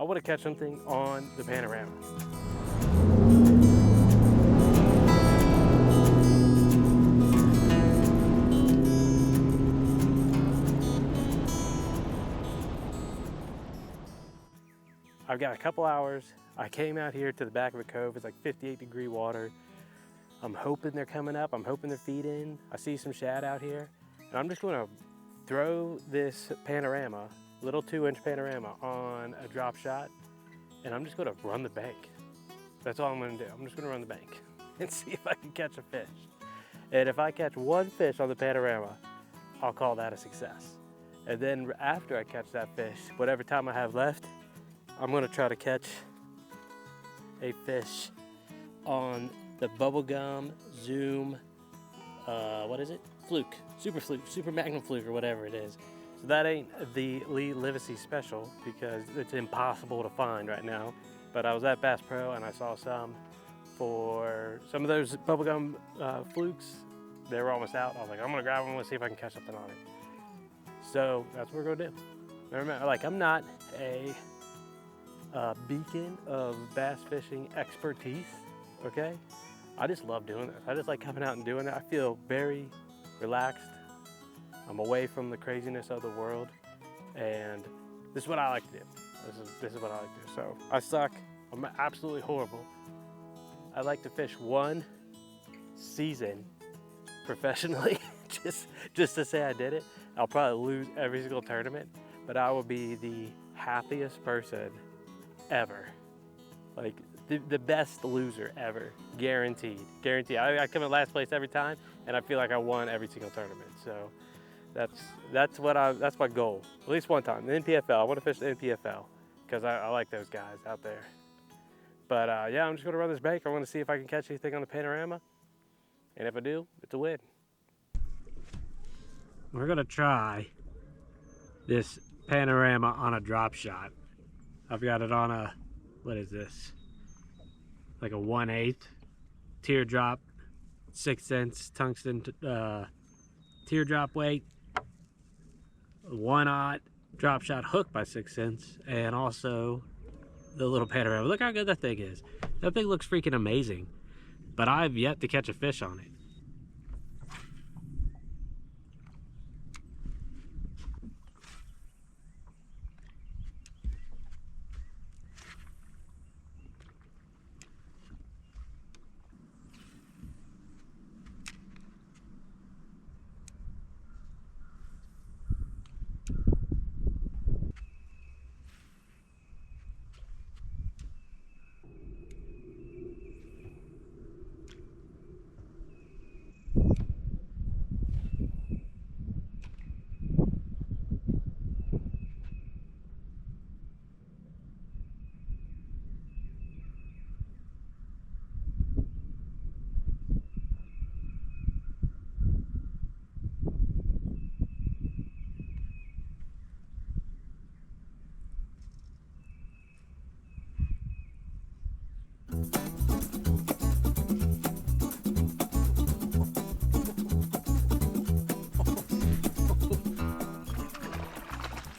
I want to catch something on the Panorama. I've got a couple hours. I came out here to the back of a cove. It's like 58-degree water. I'm hoping they're coming up. I'm hoping they're feeding. I see some shad out here. And I'm just gonna throw this Panorama, little 2-inch Panorama, on a drop shot. And I'm just gonna run the bank. That's all I'm gonna do. I'm just gonna run the bank and see if I can catch a fish. And if I catch one fish on the Panorama, I'll call that a success. And then after I catch that fish, whatever time I have left, I'm gonna try to catch a fish on the bubblegum zoom, what is it? Fluke, super magnum fluke or whatever it is. So that ain't the Lee Livesey special because it's impossible to find right now. But I was at Bass Pro and I saw some for some of those bubblegum flukes. They were almost out. I was like, I'm gonna grab them, I'm gonna see if I can catch something on it. So that's what we're gonna do. Remember, like, I'm not a beacon of bass fishing expertise, okay? I just love doing this. I just like coming out and doing it. I feel very relaxed. I'm away from the craziness of the world, and this is what I like to do. This is what I like to do. So I suck. I'm absolutely horrible. I like to fish one season professionally, just to say I did it. I'll probably lose every single tournament, but I will be the happiest person ever. Like the best loser ever, guaranteed. I come in last place every time, and I feel like I won every single tournament. So that's my goal. At least one time, the NPFL. I want to fish the NPFL because I like those guys out there. But yeah, I'm just gonna run this bank. I want to see if I can catch anything on the Panorama, and if I do, it's a win. We're gonna try this Panorama on a drop shot. I've got it on a, what is this? Like a 1/8 teardrop, 6-cents tungsten teardrop weight, 1/0 drop shot hook by 6 cents, and also the little Panorama. Look how good that thing is. That thing looks freaking amazing, but I've yet to catch a fish on it.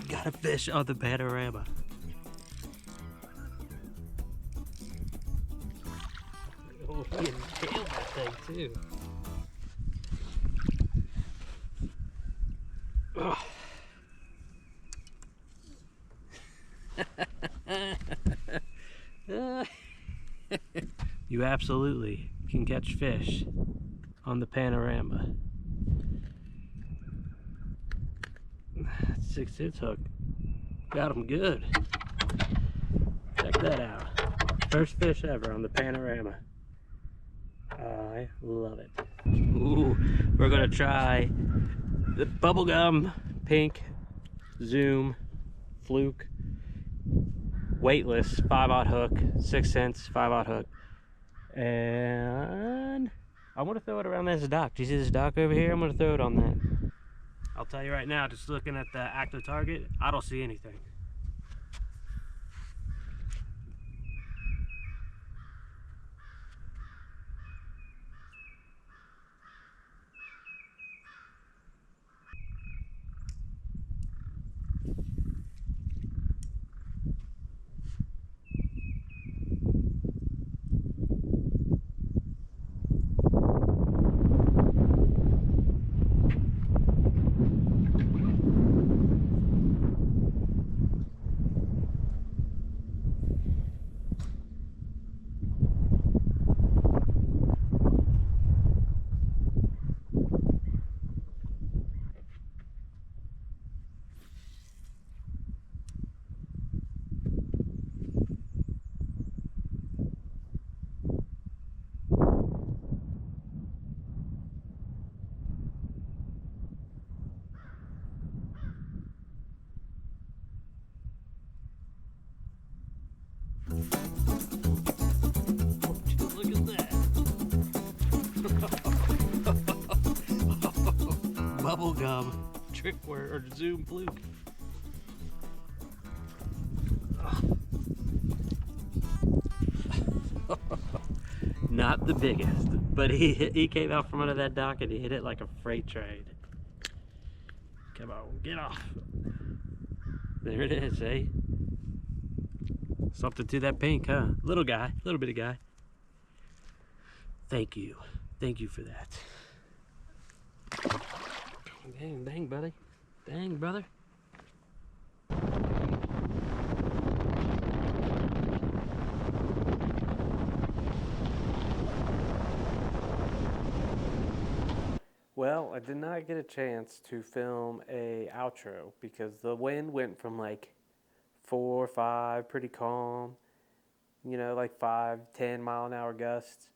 Got a fish on the Panorama. Oh, he impaled that thing too. You absolutely can catch fish on the Panorama. 6-cents hook. Got him good. Check that out. First fish ever on the Panorama. I love it. Ooh, we're gonna try the bubblegum pink zoom fluke weightless 5/0 hook, 6 cents 5/0 hook, and I want to throw it around this dock. Do you see this dock over here? I'm gonna throw it on that. I'll tell you right now, just looking at the active target, I don't see anything. Look at that. Bubblegum trick word or zoom fluke. Not the biggest, but he came out from under that dock and he hit it like a freight train. Come on, get off. There it is, eh? Something to that pink, huh? Little guy, little bitty guy. Thank you. Thank you for that. Dang, dang, buddy. Dang, brother. Well, I did not get a chance to film a outro because the wind went from like 4 or 5, pretty calm, you know, like 5, 10 mile an hour gusts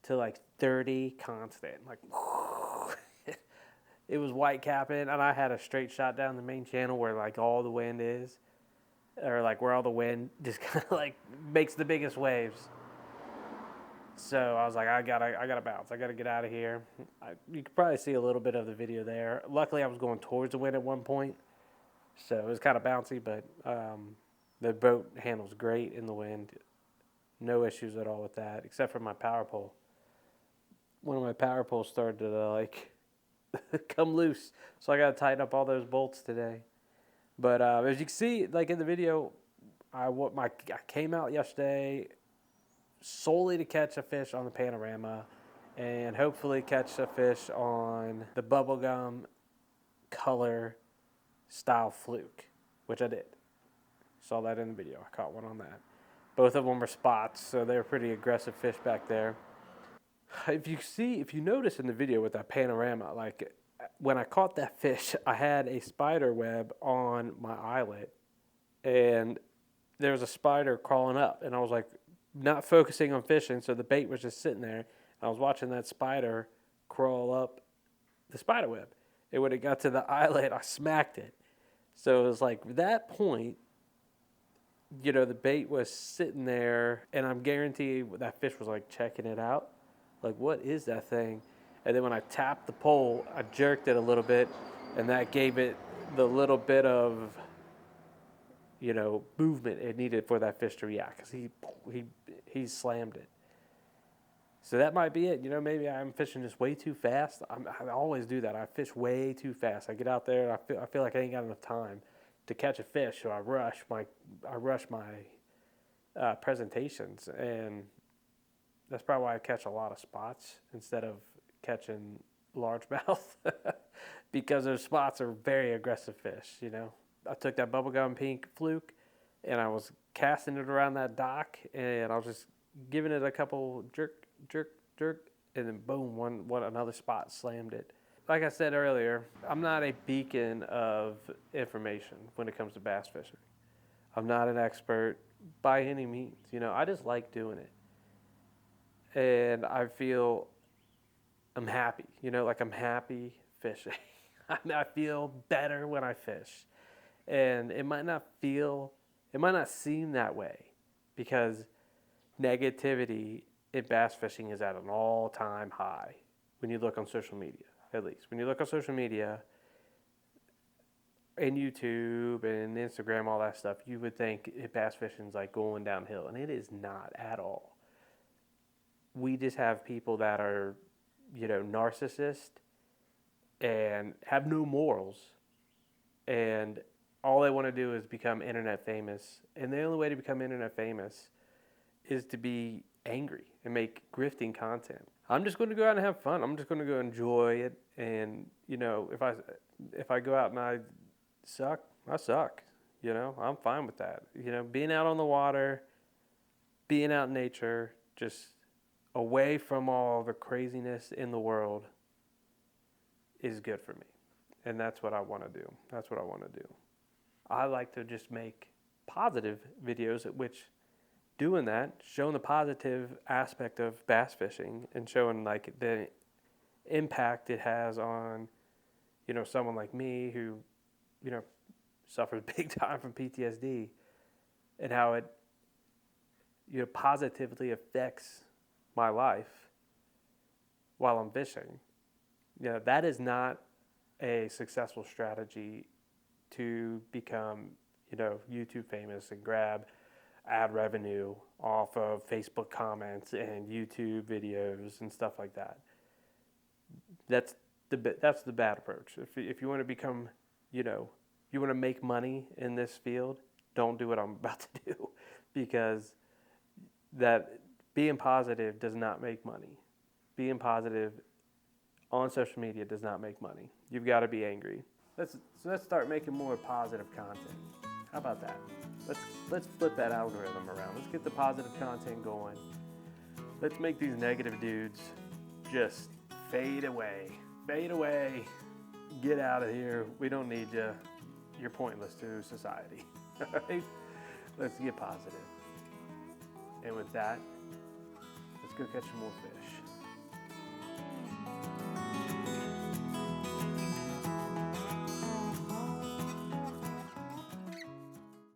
to like 30 constant. Like, it was white capping, and I had a straight shot down the main channel where like all the wind is, or like where all the wind just kind of like makes the biggest waves. So I was like, I gotta bounce. I gotta get out of here. You could probably see a little bit of the video there. Luckily, I was going towards the wind at one point, so it was kind of bouncy. But the boat handles great in the wind. No issues at all with that, except for my power pole. One of my power poles started to like come loose, so I gotta tighten up all those bolts today. But as you can see, like in the video, I came out yesterday solely to catch a fish on the Panorama and hopefully catch a fish on the bubblegum color style fluke, which I did. Saw that in the video. I caught one on that. Both of them were spots, so they were pretty aggressive fish back there. If you notice in the video with that Panorama, like when I caught that fish, I had a spider web on my eyelet and there was a spider crawling up, and I was like, not focusing on fishing, so the bait was just sitting there. I was watching that spider crawl up the spider web. And when it got to the eyelet, I smacked it. So it was like that point, you know, the bait was sitting there, and I'm guaranteed that fish was like checking it out. Like, what is that thing? And then when I tapped the pole, I jerked it a little bit, and that gave it the little bit of, you know, movement it needed for that fish to react, because he slammed it. So that might be it. You know, maybe I'm fishing just way too fast. I always do that. I fish way too fast. I get out there and I feel like I ain't got enough time to catch a fish, so I rush my presentations, and that's probably why I catch a lot of spots instead of catching largemouth, because those spots are very aggressive fish. You know, I took that bubblegum pink fluke, and I was casting it around that dock, and I was just giving it a couple jerk, and then boom, one another spot slammed it. Like I said earlier, I'm not a beacon of information when it comes to bass fishing. I'm not an expert by any means. You know, I just like doing it, and I feel I'm happy. You know, like I'm happy fishing. I feel better when I fish. And it might not seem that way, because negativity in bass fishing is at an all-time high when you look on social media, at least. When you look on social media and YouTube and Instagram, all that stuff, you would think bass fishing is like going downhill, and it is not at all. We just have people that are, you know, narcissists and have no morals, and all they want to do is become internet famous. And the only way to become internet famous is to be angry and make grifting content. I'm just going to go out and have fun. I'm just going to go enjoy it. And, you know, if I go out and I suck, I suck. You know, I'm fine with that. You know, being out on the water, being out in nature, just away from all the craziness in the world is good for me. And that's what I want to do. That's what I want to do. I like to just make positive videos, which doing that, showing the positive aspect of bass fishing and showing like the impact it has on, you know, someone like me who, you know, suffers big time from PTSD, and how it positively affects my life while I'm fishing. That is not a successful strategy to become, YouTube famous and grab ad revenue off of Facebook comments and YouTube videos and stuff like that. That's the bad approach. If you want to become, you want to make money in this field, don't do what I'm about to do, because that being positive does not make money. Being positive on social media does not make money. You've got to be angry. Let's start making more positive content. How about that? Let's flip that algorithm around. Let's get the positive content going. Let's make these negative dudes just fade away. Fade away. Get out of here. We don't need you. You're pointless to society. All right? Let's get positive. And with that, let's go catch some more fish.